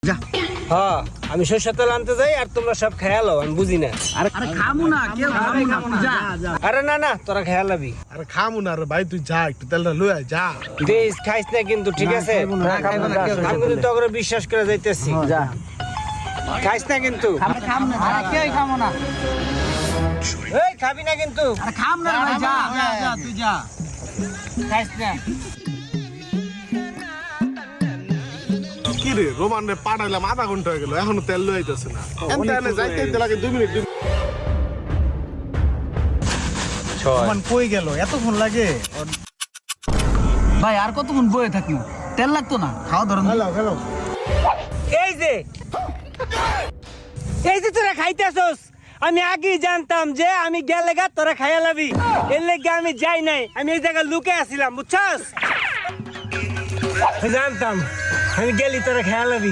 যা। হ্যাঁ আমি সরষের তেল আনতে যাই আর তোমরা সব খেয়ালো আমি বুঝি না। আরে খামু না, কেউ খামু না, যা। আরে না না তোরা খেয়ালাবি। আরে খামু না রে ভাই, তুই যা একটু তেলটা লয়ে আয়, যা। বেশ খাইস না কিন্তু, ঠিক আছে? আমি কিন্তু তোকে বিশ্বাস করে যাইতেছি। যা। খাইস না কিন্তু। আরে খাম না, আরে কেউ খামু না। এই খাবি না কিন্তু। আরে খাম না ভাই, যা যা তুই যা। খাইস না। কি রে রোমান রে পাঠাইলাম, আধা ঘন্টা হয়ে গেল, এখনো তেল লয়ে আইতেছে না। এমনি যাইতে লাগে 2 মিনিট। রোমান কই গেল, এতক্ষণ লাগে? ভাই আর কতক্ষণ বয়ে থাকি, তেল লাগতো না, খাওয়া ধরুন। হ্যালো এই যে তোরা খাইতেছস, আমি আগেই জানতাম যে আমি গেলে গা তোরা খাইয়া লাবি, এর লেগে আমি যাই নাই। আমি এই জায়গায় লুকে আসছিলাম, বুঝছস? জানতাম আমি গেলি তোরা খাইয়া লাবি।